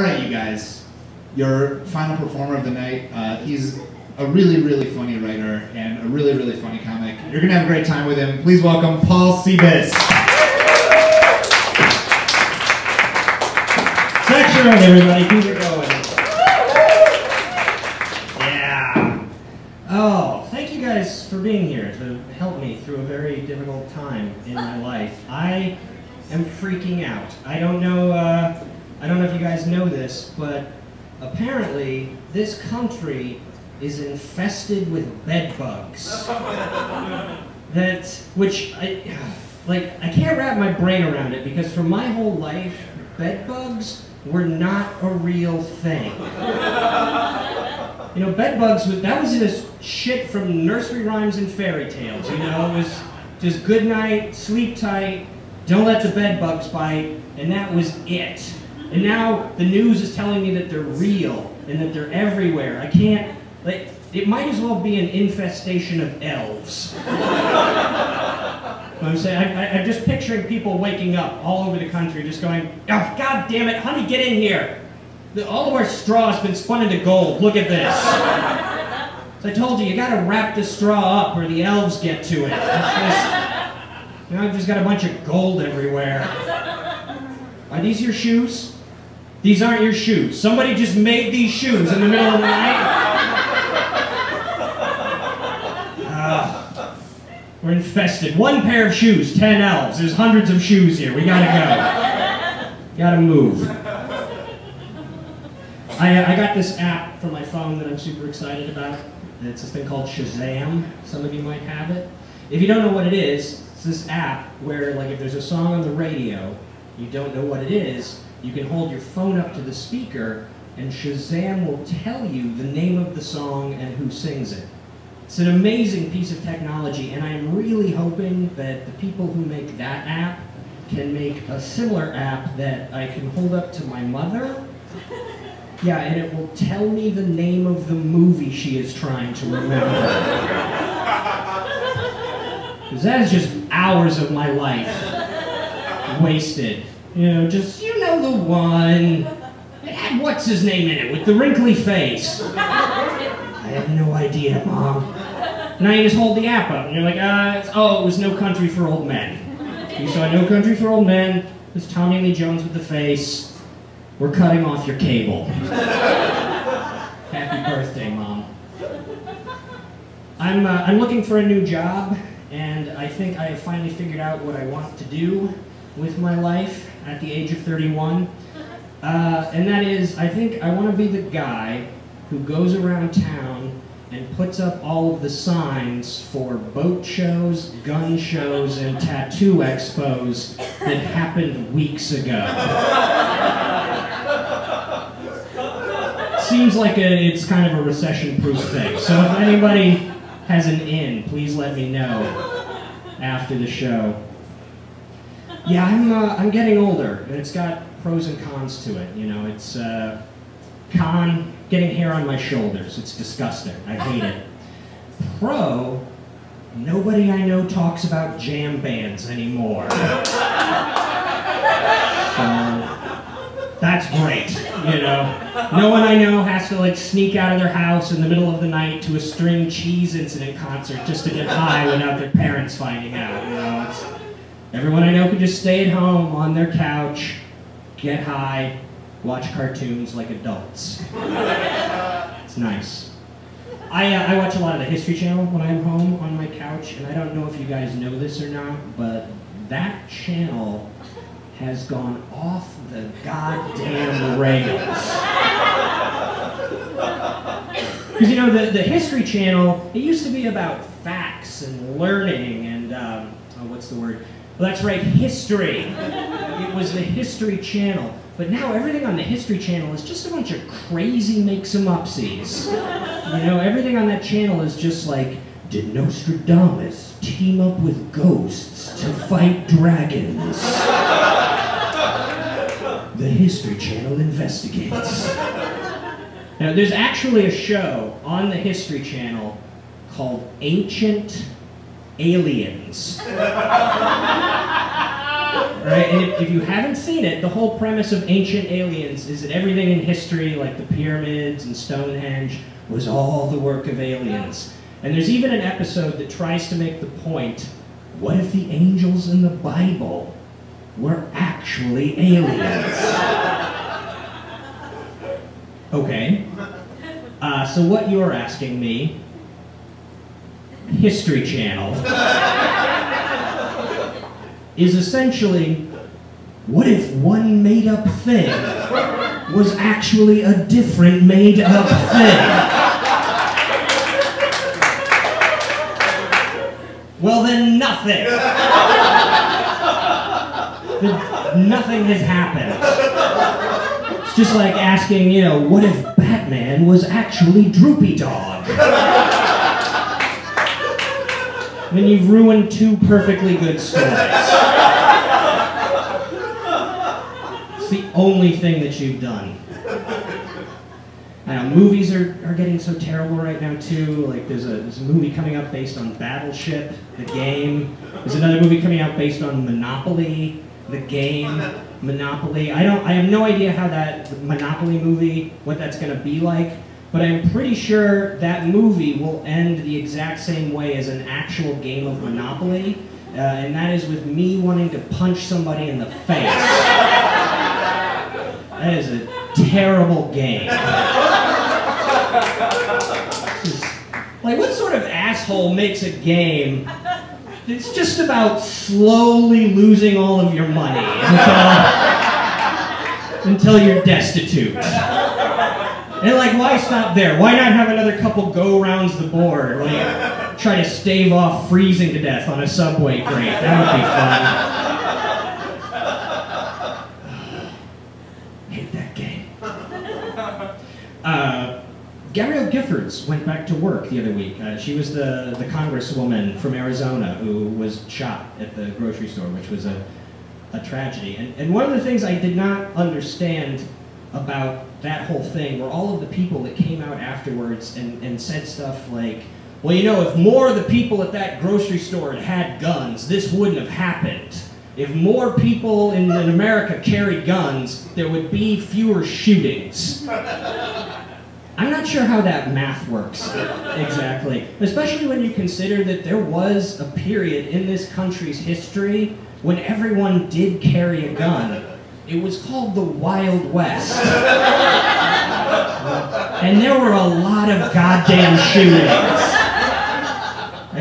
right, you guys. Your final performer of the night. He's a really, really funny writer and a really, really funny comic. You're going to have a great time with him. Please welcome Paul Cibis. Section right, everybody. Keep it going. Yeah. Oh, thank you guys for being here to help me through a very difficult time in my life. I am freaking out. I don't know if you guys know this, but apparently this country is infested with bed bugs. I can't wrap my brain around it, because for my whole life, bed bugs were not a real thing. You know, bed bugs, that was just shit from nursery rhymes and fairy tales, you know? It was just good night, sleep tight, don't let the bed bugs bite, and that was it. And now the news is telling me that they're real and that they're everywhere. I can't, like, it might as well be an infestation of elves. I'm saying, I'm just picturing people waking up all over the country just going, oh, God damn it, honey, get in here. All of our straw has been spun into gold. Look at this. So I told you, you gotta wrap the straw up or the elves get to it. You know, I've just got a bunch of gold everywhere. Are these your shoes? These aren't your shoes. Somebody just made these shoes in the middle of the night. We're infested. One pair of shoes, 10 elves. There's hundreds of shoes here. We gotta go. Gotta move. I got this app for my phone that I'm super excited about. It's this thing called Shazam. Some of you might have it. If you don't know what it is, it's this app where, like, if there's a song on the radio, you don't know what it is, you can hold your phone up to the speaker and Shazam will tell you the name of the song and who sings it. It's an amazing piece of technology, and I'm really hoping that the people who make that app can make a similar app that I can hold up to my mother. Yeah, and it will tell me the name of the movie she is trying to remember. Because that is just hours of my life wasted. You know, just, you know, the one. It had what's his name in it with the wrinkly face. I have no idea, Mom. Now you just hold the app up and you're like, oh, it was No Country for Old Men. You saw No Country for Old Men. It was Tommy Lee Jones with the face. We're cutting off your cable. Happy birthday, Mom. I'm looking for a new job, and I think I have finally figured out what I want to do with my life at the age of 31. And that is, I think I want to be the guy who goes around town and puts up all of the signs for boat shows, gun shows, and tattoo expos that happened weeks ago. Seems like it's kind of a recession-proof thing. So if anybody has an in, please let me know after the show. Yeah, I'm getting older, and it's got pros and cons to it. You know, it's con, getting hair on my shoulders. It's disgusting. I hate it. Pro, nobody I know talks about jam bands anymore. So that's great, you know. No one I know has to, like, sneak out of their house in the middle of the night to a string cheese incident concert just to get high without their parents finding out, you know. Everyone I know can just stay at home on their couch, get high, watch cartoons like adults. It's nice. I watch a lot of the History Channel when I'm home on my couch, and I don't know if you guys know this or not, but that channel has gone off the goddamn rails. Because, you know, the History Channel, it used to be about facts and learning and, what's the word? Well, that's right, history. It was the History Channel. But now everything on the History Channel is just a bunch of crazy make-some-upsies. You know, everything on that channel is just like, did Nostradamus team up with ghosts to fight dragons? The History Channel investigates. Now, there's actually a show on the History Channel called Ancient Aliens. Right? And if you haven't seen it, the whole premise of Ancient Aliens is that everything in history, like the pyramids and Stonehenge, was all the work of aliens. And there's even an episode that tries to make the point, what if the angels in the Bible were actually aliens? Okay. So what you're asking me, History Channel, is essentially, what if one made-up thing was actually a different made-up thing? Well, then nothing. Nothing has happened. It's just like asking, you know, what if Batman was actually Droopy Dog? Then you've ruined two perfectly good stories. It's the only thing that you've done. I know, movies are getting so terrible right now too. Like there's a movie coming out based on Battleship, the game. There's another movie coming out based on Monopoly, the game. Monopoly. I have no idea how that Monopoly movie, what that's gonna be like. But I'm pretty sure that movie will end the exact same way as an actual game of Monopoly, and that is with me wanting to punch somebody in the face. That is a terrible game. Like, what sort of asshole makes a game that's just about slowly losing all of your money until you're destitute? And like, why stop there? Why not have another couple go-rounds the board? Like, try to stave off freezing to death on a subway grate. That would be fun. Hate that game. Gabrielle Giffords went back to work the other week. She was the congresswoman from Arizona who was shot at the grocery store, which was a tragedy. And one of the things I did not understand about that whole thing were all of the people that came out afterwards and said stuff like, well, you know, if more of the people at that grocery store had guns, this wouldn't have happened. If more people in America carried guns, there would be fewer shootings. I'm not sure how that math works exactly, especially when you consider that there was a period in this country's history when everyone did carry a gun. It was called the Wild West. And there were a lot of goddamn shootings.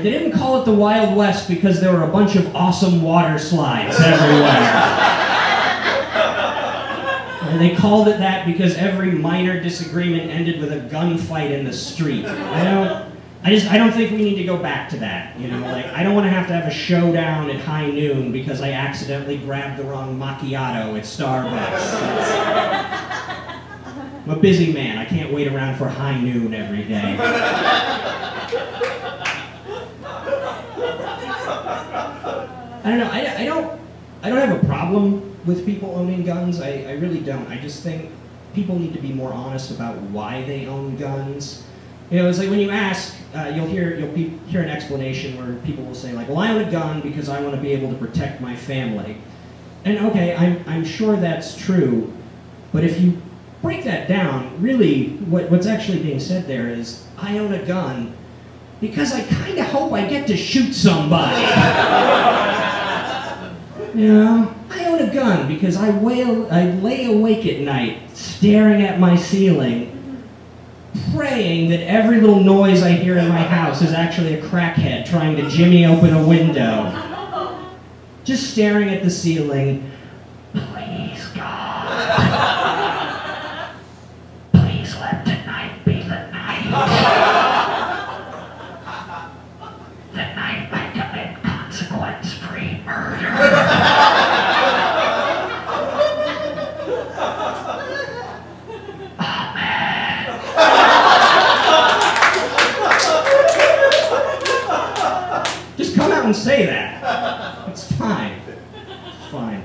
They didn't call it the Wild West because there were a bunch of awesome water slides everywhere. And they called it that because every minor disagreement ended with a gunfight in the street. I don't think we need to go back to that, you know, like, I don't want to have a showdown at high noon because I accidentally grabbed the wrong macchiato at Starbucks. I'm a busy man, I can't wait around for high noon every day. I don't know, I don't have a problem with people owning guns, I really don't. I just think people need to be more honest about why they own guns. You know, it's like when you ask, you'll hear an explanation where people will say like, well, I own a gun because I want to be able to protect my family. And okay, I'm sure that's true, but if you break that down, really what's actually being said there is, I own a gun because I kind of hope I get to shoot somebody. You know, I own a gun because I lay awake at night staring at my ceiling, praying that every little noise I hear in my house is actually a crackhead trying to jimmy open a window. Just staring at the ceiling. Please, God. Please let tonight be the night. The night I commit consequence-free murder. And say that. It's fine. It's fine.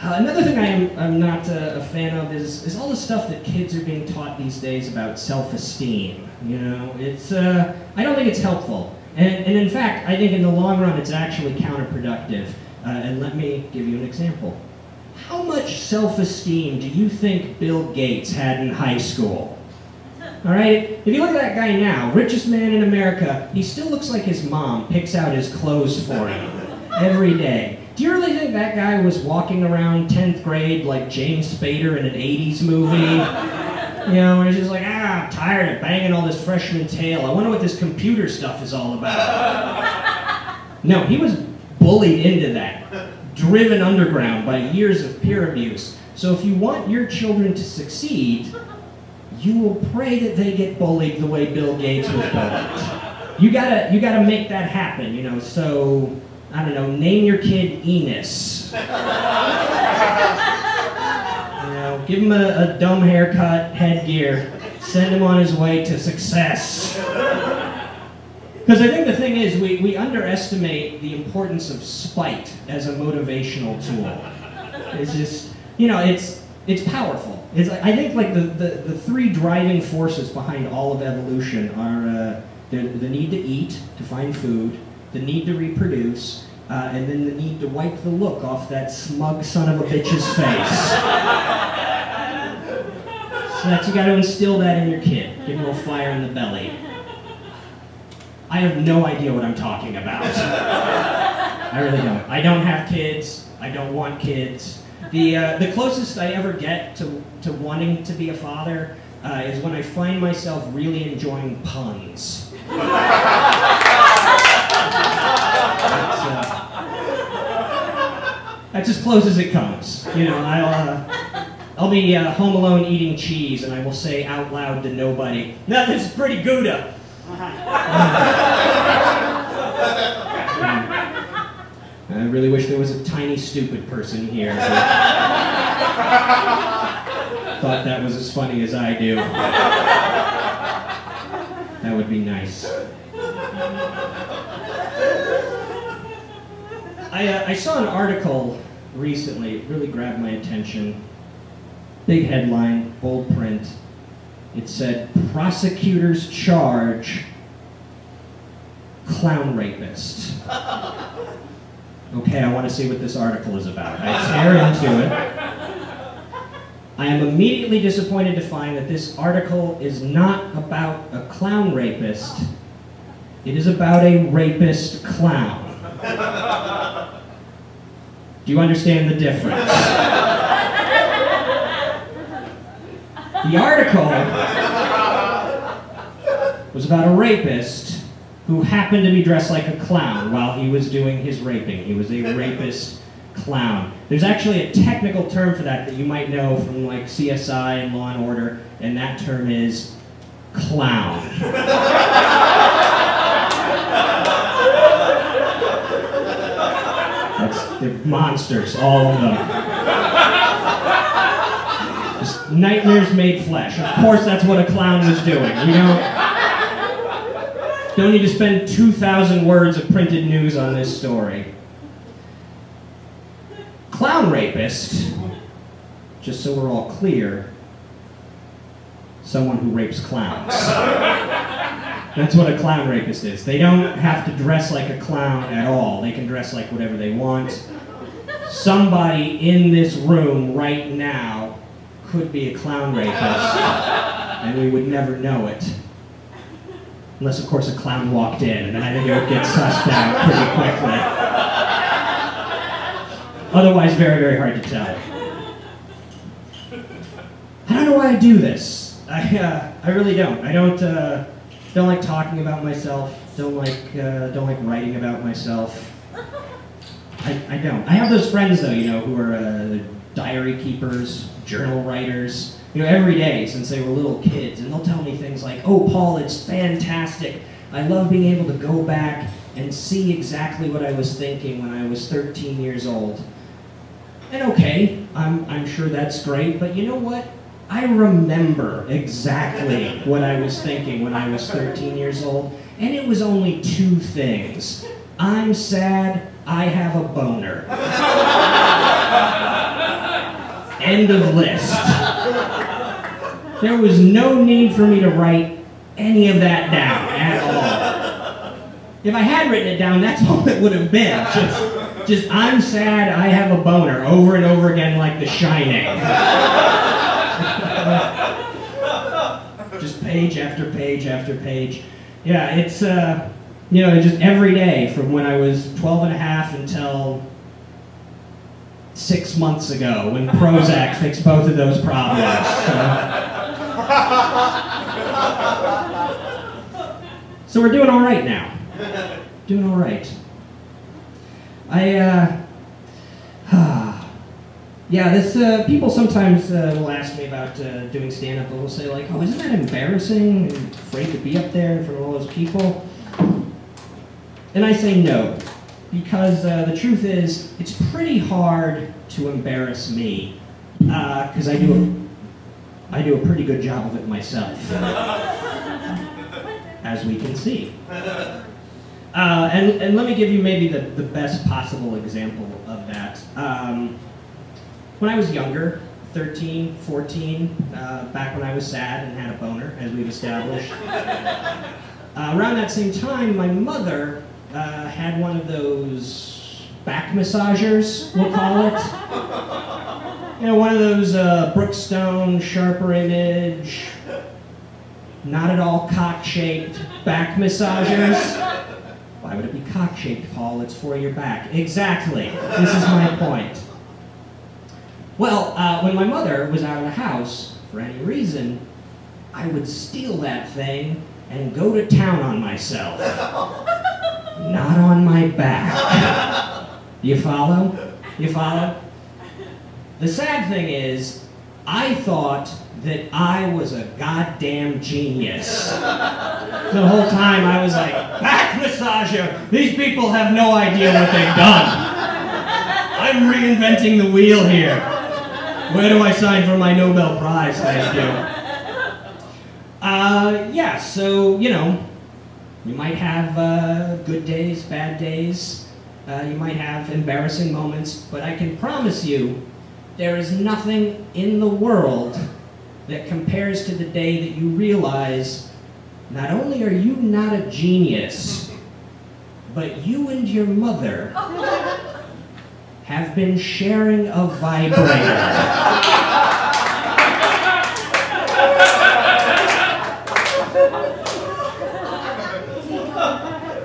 Another thing I'm not a fan of is all the stuff that kids are being taught these days about self-esteem. You know, it's I don't think it's helpful. And in fact, I think in the long run it's actually counterproductive. And let me give you an example. How much self-esteem do you think Bill Gates had in high school? All right, if you look at that guy now, richest man in America, he still looks like his mom picks out his clothes for him every day. Do you really think that guy was walking around 10th grade like James Spader in an 80s movie? You know, where he's just like, I'm tired of banging all this freshman tale. I wonder what this computer stuff is all about. No, he was bullied into that, driven underground by years of peer abuse. So if you want your children to succeed, you will pray that they get bullied the way Bill Gates was bullied. You gotta make that happen, you know, so, I don't know, name your kid Enos. You know, give him a dumb haircut, headgear, send him on his way to success. Because I think the thing is, we underestimate the importance of spite as a motivational tool. It's just, you know, it's powerful. I think like the three driving forces behind all of evolution are the need to eat, to find food, the need to reproduce, and then the need to wipe the look off that smug son of a bitch's face. So you got to instill that in your kid. Give him a little fire in the belly. I have no idea what I'm talking about. I really don't. I don't have kids. I don't want kids. The closest I ever get to wanting to be a father is when I find myself really enjoying puns. That's as close as it comes. You know, I'll be home alone eating cheese, and I will say out loud to nobody, "No, this is pretty Gouda." I really wish there was a tiny stupid person here who thought that was as funny as I do. That would be nice. I saw an article recently, it really grabbed my attention. Big headline, bold print. It said, prosecutors charge clown rapist. Okay, I want to see what this article is about. I tear into it. I am immediately disappointed to find that this article is not about a clown rapist. It is about a rapist clown. Do you understand the difference? The article was about a rapist who happened to be dressed like a clown while he was doing his raping. He was a rapist clown. There's actually a technical term for that you might know from like CSI and Law and Order, and that term is clown. They're monsters, all of them. Just nightmares made flesh. Of course that's what a clown was doing. You don't need to spend 2,000 words of printed news on this story. Clown rapist, just so we're all clear, someone who rapes clowns. That's what a clown rapist is. They don't have to dress like a clown at all. They can dress like whatever they want. Somebody in this room right now could be a clown rapist, and we would never know it. Unless, of course, a clown walked in, and then I think it would get sussed out pretty quickly. Otherwise, very, very hard to tell. I don't know why I do this. I really don't. I don't like talking about myself. Don't like writing about myself. I don't. I have those friends though, you know, who are diary keepers, journal writers. You know, every day since they were little kids, and they'll tell me things like, "Oh, Paul, it's fantastic. I love being able to go back and see exactly what I was thinking when I was 13 years old." And okay, I'm sure that's great, but you know what? I remember exactly what I was thinking when I was 13 years old, and it was only two things. I'm sad, I have a boner. End of list. There was no need for me to write any of that down at all. If I had written it down, that's all it would have been. Just, I'm sad, I have a boner, over and over again like The Shining. Just page after page after page. Yeah, it's, you know, just every day from when I was 12 and a half until 6 months ago when Prozac fixed both of those problems. So we're doing all right now. Doing all right. Yeah, this, people sometimes will ask me about doing stand-up, and they'll say like, oh, isn't that embarrassing? I'm afraid to be up there in front of all those people. And I say no, because the truth is, it's pretty hard to embarrass me, because I do a pretty good job of it myself, as we can see. And let me give you maybe the best possible example of that. When I was younger, 13, 14, back when I was sad and had a boner, as we've established, around that same time, my mother had one of those back massagers, we'll call it. You know, one of those Brookstone, Sharper Image, not at all cock-shaped back massagers. Why would it be cock-shaped, Paul? It's for your back. Exactly. This is my point. Well, when my mother was out of the house, for any reason, I would steal that thing and go to town on myself. Not on my back. You follow? You follow? The sad thing is, I thought that I was a goddamn genius. The whole time I was like, back massager! These people have no idea what they've done. I'm reinventing the wheel here. Where do I sign for my Nobel Prize? Thank you. Yeah, so, you know, you might have good days, bad days. You might have embarrassing moments, but I can promise you, there is nothing in the world that compares to the day that you realize not only are you not a genius, but you and your mother have been sharing a vibrator.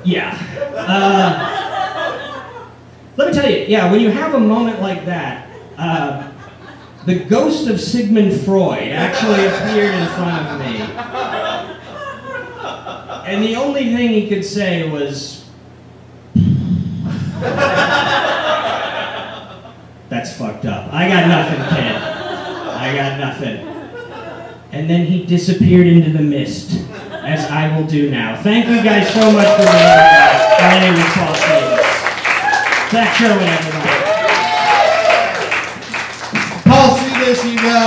Yeah. Let me tell you, yeah, when you have a moment like that, the ghost of Sigmund Freud actually appeared in front of me. And the only thing he could say was, that's fucked up. I got nothing, kid. I got nothing. And then he disappeared into the mist, as I will do now. Thank you guys so much for being with us. My name is Paul Cibis. Zach Sherwin, everybody. Paul Cibis, you guys.